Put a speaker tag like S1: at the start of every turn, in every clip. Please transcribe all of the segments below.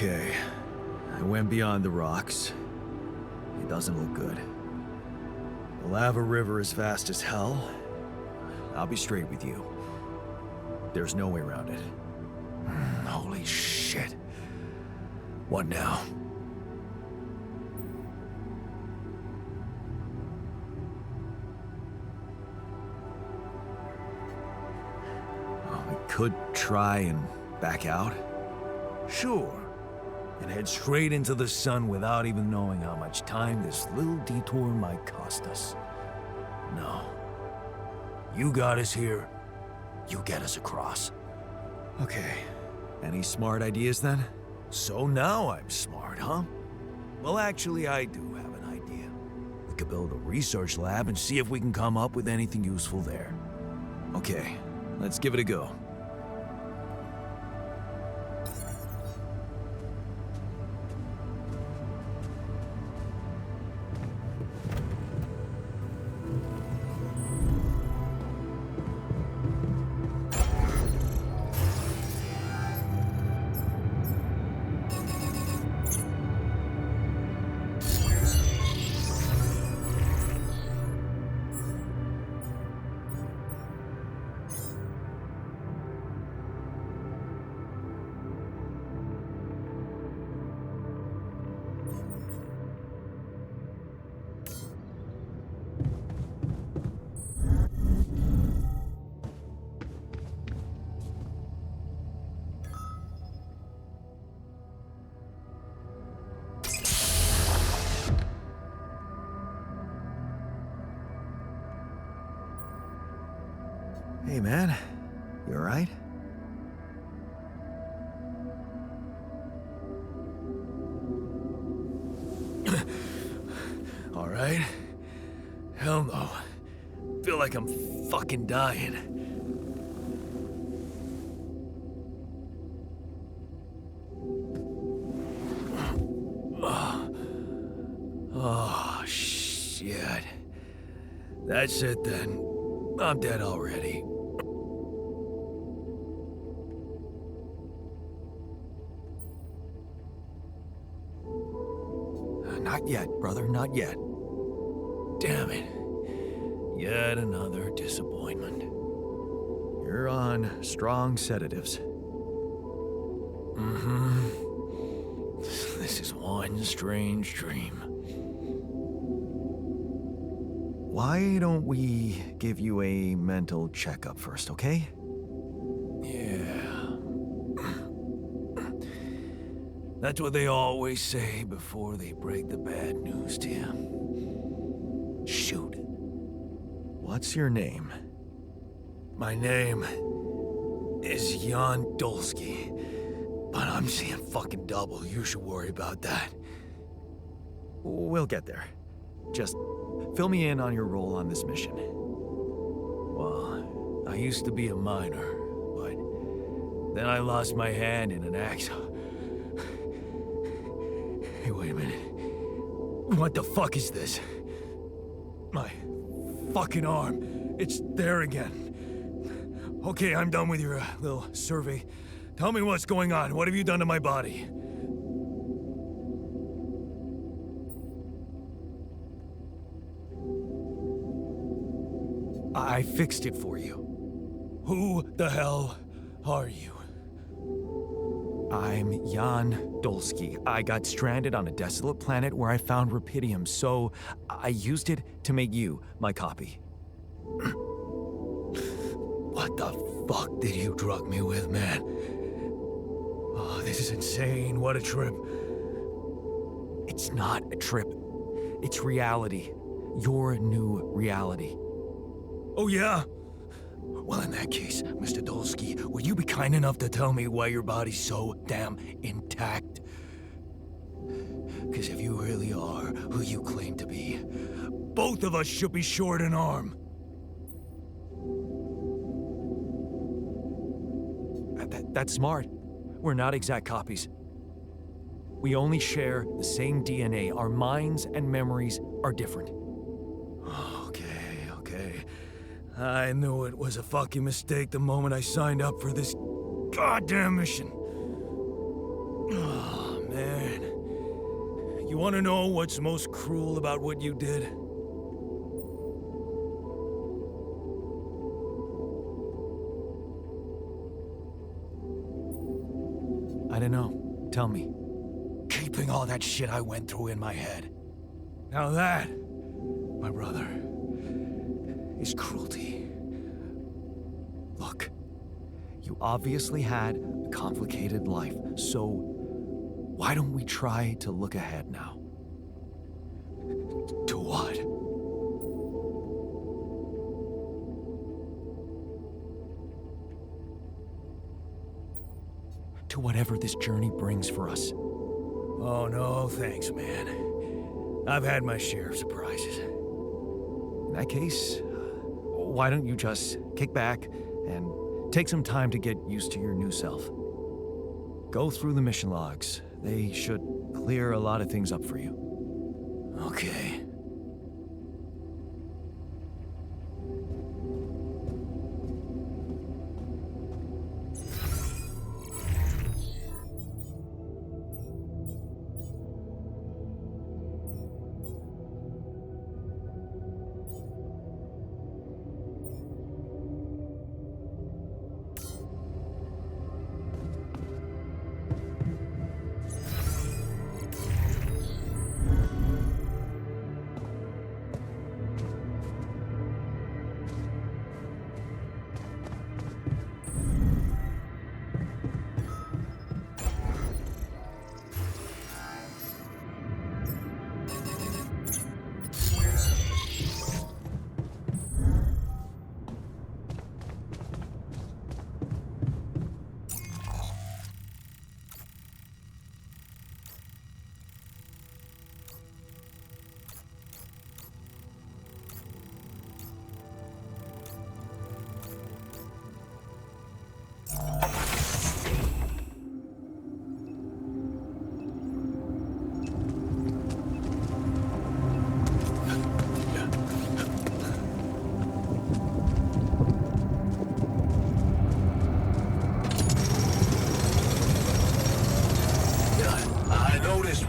S1: Okay. I went beyond the rocks. It doesn't look good. The lava river is fast as hell. I'll be straight with you. There's no way around it.
S2: Holy shit. What now?
S1: Well, we could try and back out.
S2: Sure. And head straight into the sun without even knowing how much time this little detour might cost us. No. You got us here. You get us across.
S1: Okay. Any smart ideas then?
S2: So now I'm smart, huh? Well, actually, I do have an idea. We could build a research lab and see if we can come up with anything useful there.
S1: Okay, let's give it a go. Hey man, you alright?
S2: Alright? Hell no. Feel like I'm fucking dying. Oh, shit. That's it then. I'm dead already.
S1: Not yet, brother, not yet.
S2: Damn it. Yet another disappointment.
S1: You're on strong sedatives.
S2: Mm-hmm. This is one strange dream.
S1: Why don't we give you a mental checkup first, okay?
S2: Yeah. That's what they always say before they break the bad news to you. Shoot.
S1: What's your name?
S2: My name is Jan Dolski, but I'm seeing fucking double. You should worry about that.
S1: We'll get there. Just fill me in on your role on this mission.
S2: Well, I used to be a miner, but then I lost my hand in an accident. Hey, wait a minute. What the fuck is this? My fucking arm. It's there again. Okay, I'm done with your little survey. Tell me what's going on. What have you done to my body?
S1: I fixed it for you.
S2: Who the hell are you?
S1: I'm Jan Dolski. I got stranded on a desolate planet where I found Rapidium, so I used it to make you my copy.
S2: What the fuck did you drug me with, man? Oh, this is insane. What a trip.
S1: It's not a trip. It's reality. Your new reality.
S2: Oh, yeah? Well, in that case, Mr. Dolski, would you be kind enough to tell me why your body's so damn intact? Because if you really are who you claim to be, both of us should be short an arm.
S1: That's smart. We're not exact copies. We only share the same DNA. Our minds and memories are different.
S2: Okay. I knew it was a fucking mistake the moment I signed up for this goddamn mission. Oh, Man, you want to know what's most cruel about what you did?
S1: I don't know. Tell me.
S2: Keeping all that shit I went through in my head. Now that, my brother, is cruelty.
S1: Look, you obviously had a complicated life, so why don't we try to look ahead now?
S2: To what?
S1: To whatever this journey brings for us.
S2: Oh, no, thanks, man. I've had my share of surprises.
S1: In that case, why don't you just kick back and take some time to get used to your new self? Go through the mission logs. They should clear a lot of things up for you.
S2: Okay.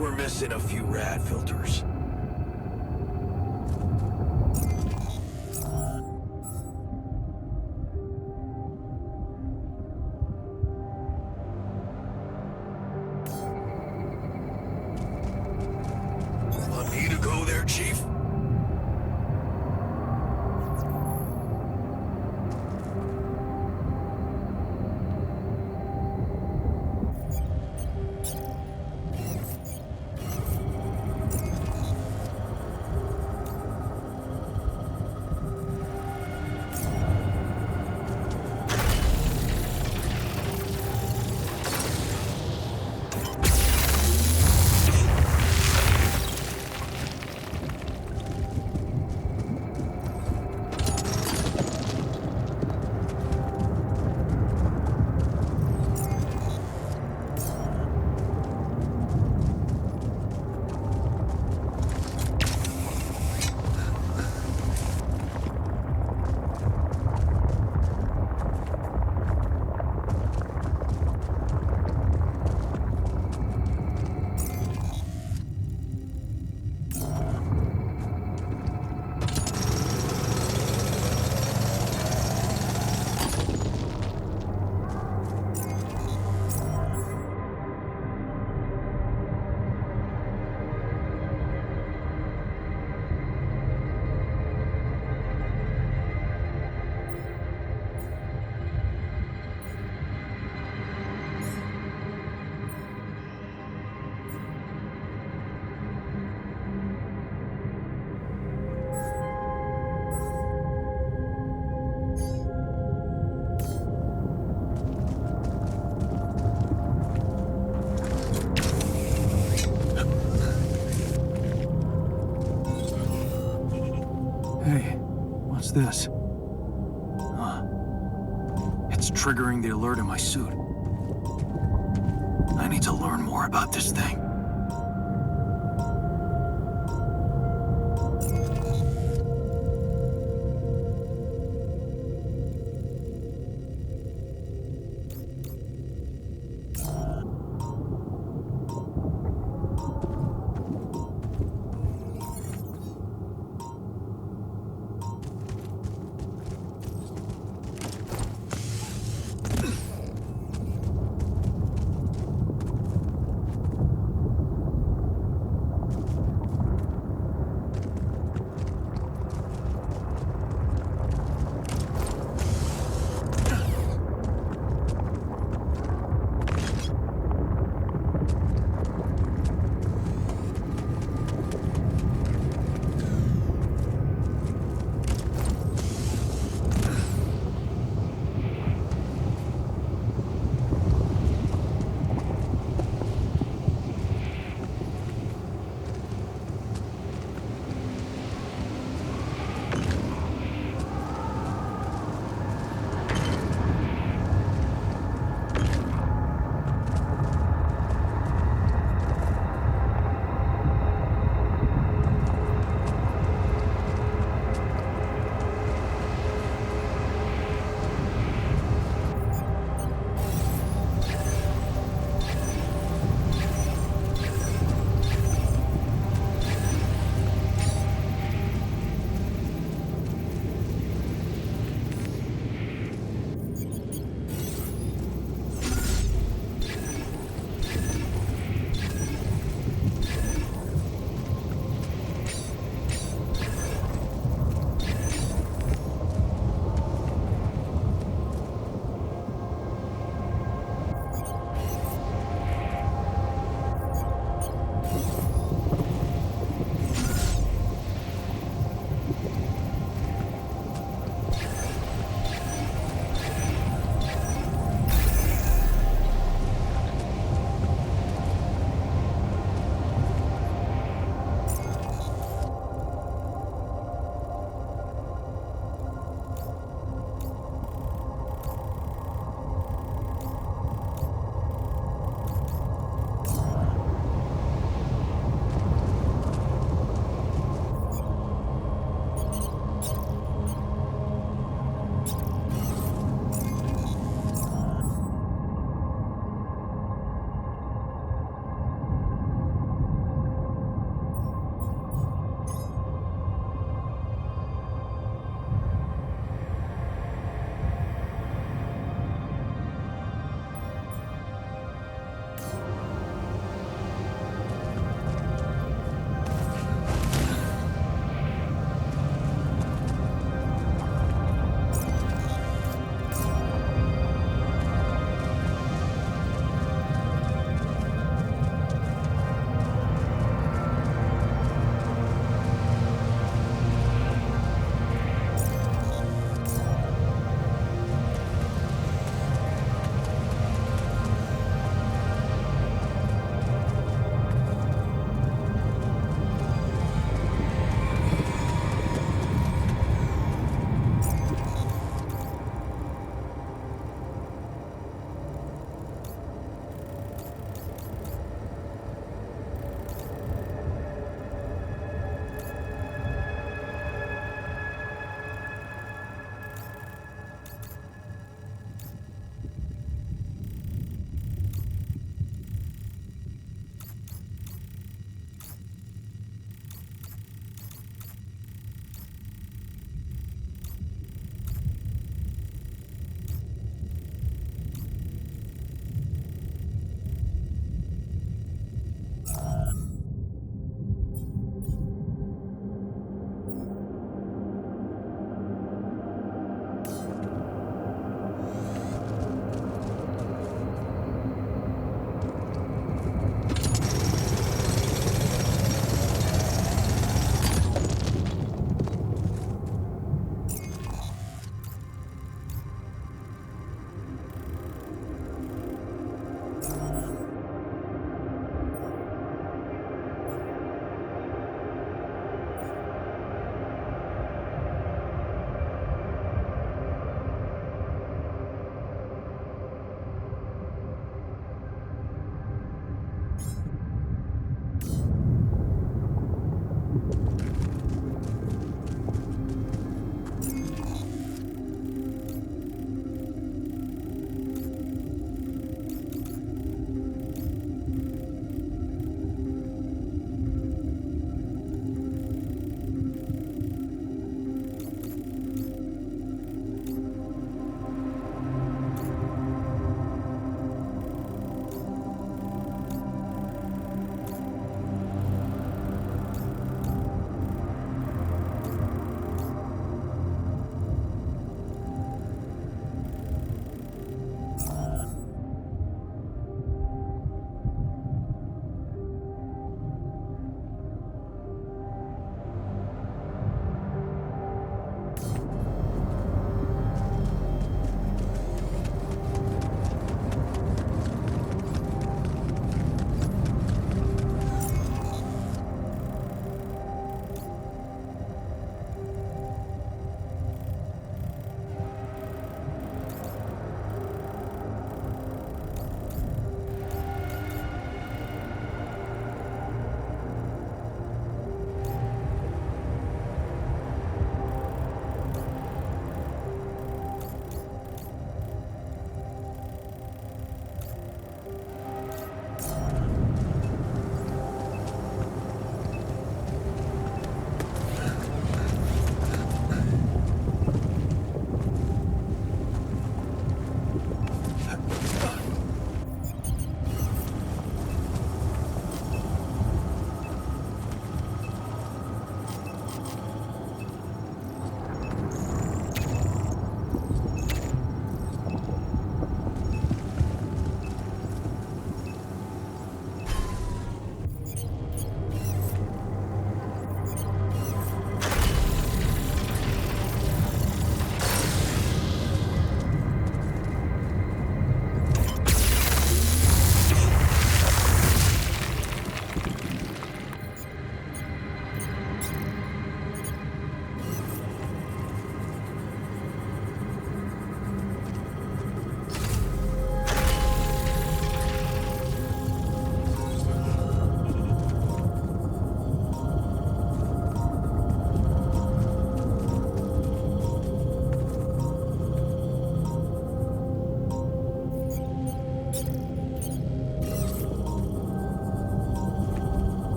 S1: We're missing a few rad filters. Want me to go there, Chief?
S2: What's this? It's triggering the alert in my suit. I need to learn more about this thing.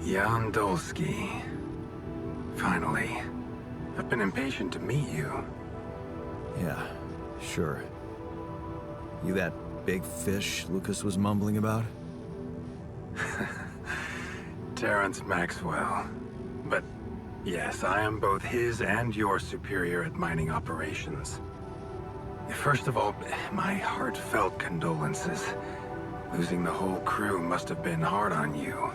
S3: Jan Dolski. Finally. I've been impatient to meet you.
S1: Yeah, sure. You that big fish Lucas was mumbling about?
S3: Terrence Maxwell. But yes, I am both his and your superior at mining operations. First of all, my heartfelt condolences. Losing the whole crew must have been hard on you.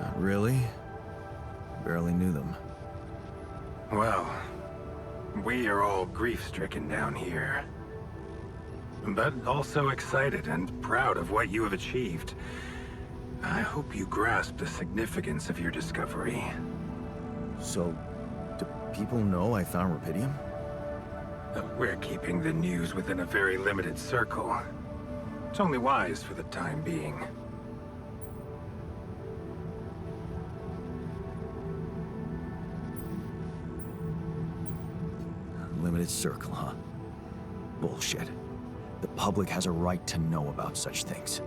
S1: Not really. Barely knew them.
S3: Well, we are all grief-stricken down here. But also excited and proud of what you have achieved. I hope you grasp the significance of your discovery.
S1: So, do people know I found Rapidium?
S3: We're keeping the news within a very limited circle. It's only wise for the time being.
S1: Limited circle, huh? Bullshit. The public has a right to know about such things.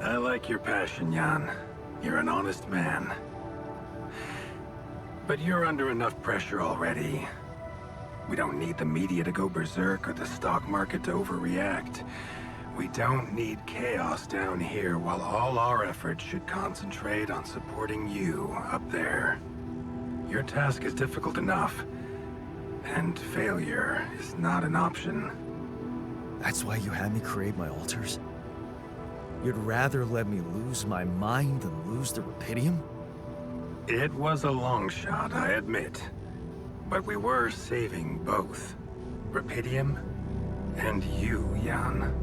S3: I like your passion, Jan. You're an honest man. But you're under enough pressure already. We don't need the media to go berserk or the stock market to overreact. We don't need chaos down here while all our efforts should concentrate on supporting you up there. Your task is difficult enough, and failure is not an option.
S1: That's why you had me create my altars? You'd rather let me lose my mind than lose the Rapidium?
S3: It was a long shot, I admit. But we were saving both. Rapidium and you, Jan.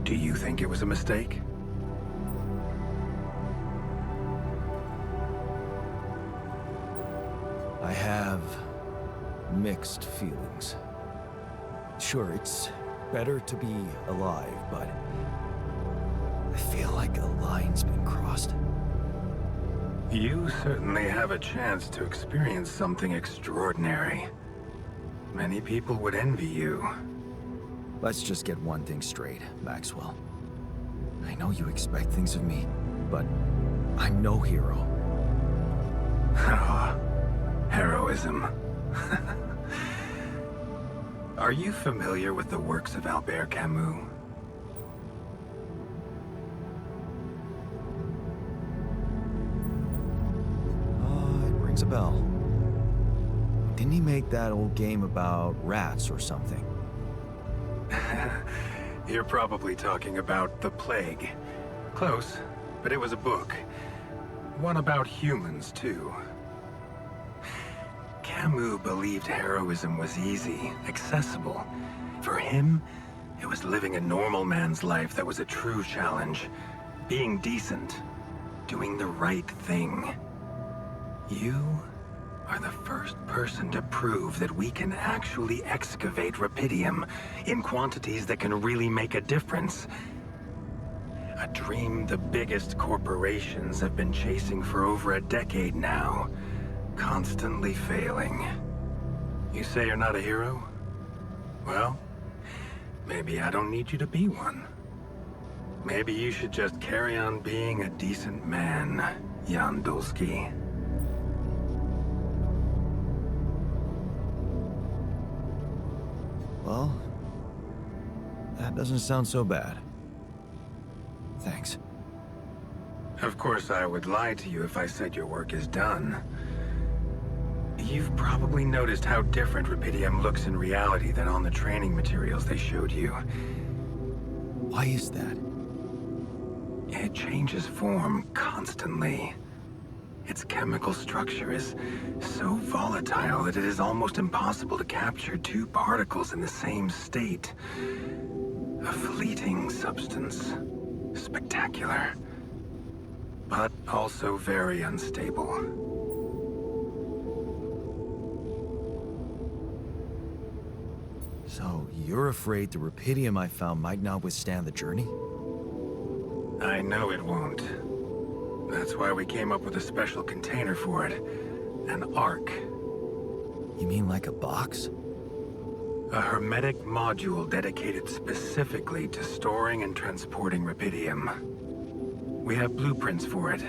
S3: Do you think it was a mistake?
S1: I have mixed feelings. Sure, it's better to be alive, but I feel like a line's been crossed.
S3: You certainly have a chance to experience something extraordinary. Many people would envy you.
S1: Let's just get one thing straight, Maxwell. I know you expect things of me, but I'm no hero.
S3: Heroism. Are you familiar with the works of Albert Camus?
S1: It rings a bell. Didn't he make that old game about rats or something?
S3: You're probably talking about The Plague. Close, but it was a book. One about humans, too. Camus believed heroism was easy, accessible. For him, it was living a normal man's life that was a true challenge. Being decent. Doing the right thing. You are the first person to prove that we can actually excavate Rapidium in quantities that can really make a difference. A dream the biggest corporations have been chasing for over a decade now. Constantly failing. You say you're not a hero? Well, maybe I don't need you to be one. Maybe you should just carry on being a decent man, Jan Dolski.
S1: Well, that doesn't sound so bad. Thanks.
S3: Of course, I would lie to you if I said your work is done. You've probably noticed how different Rapidium looks in reality than on the training materials they showed you.
S1: Why is that?
S3: It changes form constantly. Its chemical structure is so volatile that it is almost impossible to capture two particles in the same state. A fleeting substance. Spectacular. But also very unstable.
S1: So, you're afraid the Rapidium I found might not withstand the journey?
S3: I know it won't. That's why we came up with a special container for it. An ark.
S1: You mean like a box?
S3: A hermetic module dedicated specifically to storing and transporting Rapidium. We have blueprints for it.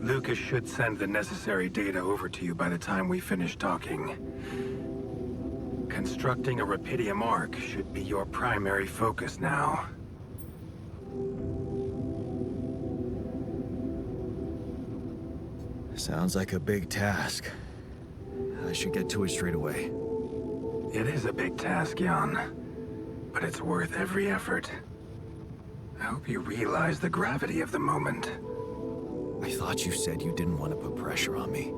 S3: Lucas should send the necessary data over to you by the time we finish talking. Constructing a Rapidium arc should be your primary focus now.
S1: Sounds like a big task. I should get to it straight away.
S3: It is a big task, Jan, but it's worth every effort. I hope you realize the gravity of the moment.
S1: I thought you said you didn't want to put pressure on me.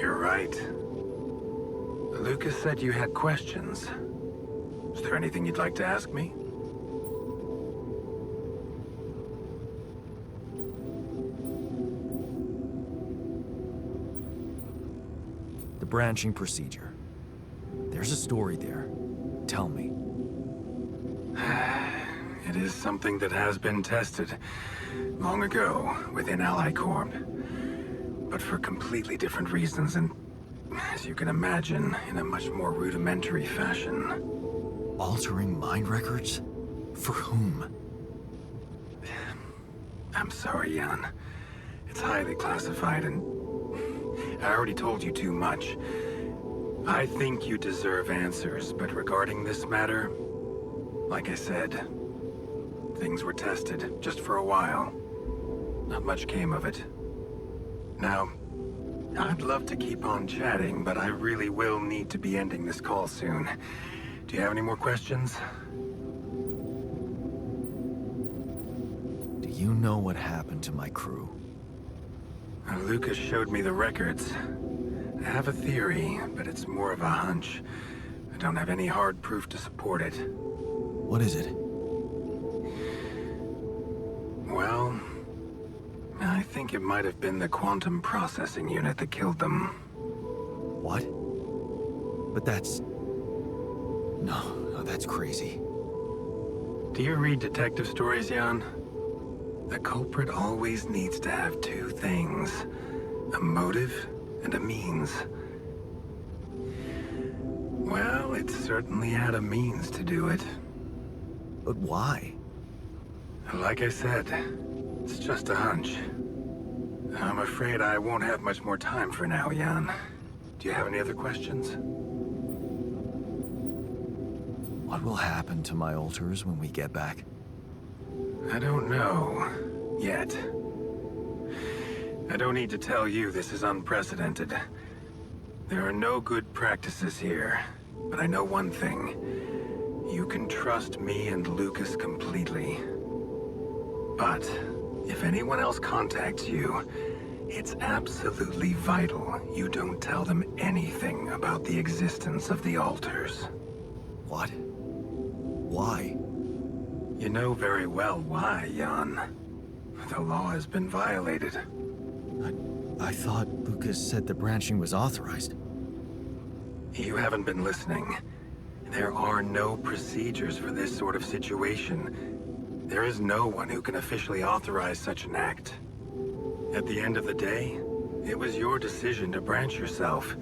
S3: You're right. Lucas said you had questions. Is there anything you'd like to ask me?
S1: The branching procedure. There's a story there. Tell me.
S3: It is something that has been tested long ago within Ally Corp, but for completely different reasons and, as you can imagine, in a much more rudimentary fashion.
S1: Altering mind records? For whom?
S3: I'm sorry, Jan. It's highly classified and I already told you too much. I think you deserve answers, but regarding this matter, like I said, things were tested just for a while. Not much came of it. Now, I'd love to keep on chatting, but I really will need to be ending this call soon. Do you have any more questions?
S1: Do you know what happened to my crew?
S3: Lucas showed me the records. I have a theory, but it's more of a hunch. I don't have any hard proof to support it.
S1: What is it?
S3: Well, I think it might have been the quantum processing unit that killed them.
S1: What? But that's... No, that's crazy.
S3: Do you read detective stories, Jan? The culprit always needs to have two things. A motive and a means. Well, it certainly had a means to do it.
S1: But why?
S3: Like I said, it's just a hunch. I'm afraid I won't have much more time for now, Jan. Do you have any other questions?
S1: What will happen to my alters when we get back?
S3: I don't know. Yet. I don't need to tell you this is unprecedented. There are no good practices here. But I know one thing. You can trust me and Lucas completely. But if anyone else contacts you, it's absolutely vital you don't tell them anything about the existence of the alters.
S1: What? Why?
S3: You know very well why, Jan. The law has been violated.
S1: I thought Lucas said the branching was authorized.
S3: You haven't been listening. There are no procedures for this sort of situation. There is no one who can officially authorize such an act. At the end of the day, it was your decision to branch yourself.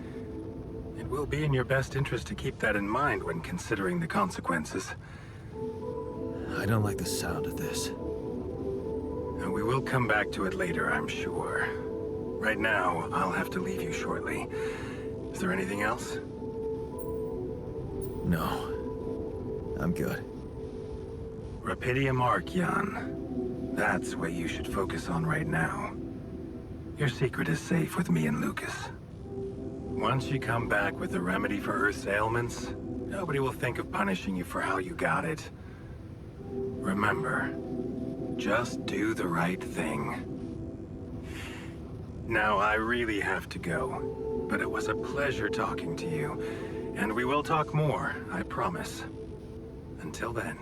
S3: It will be in your best interest to keep that in mind when considering the consequences.
S1: I don't like the sound of this.
S3: We will come back to it later, I'm sure. Right now, I'll have to leave you shortly. Is there anything else?
S1: No. I'm good.
S3: Rapidium arc, Jan. That's what you should focus on right now. Your secret is safe with me and Lucas. Once you come back with the remedy for Earth's ailments, nobody will think of punishing you for how you got it. Remember, just do the right thing. Now, I really have to go, but it was a pleasure talking to you, and we will talk more, I promise. Until then.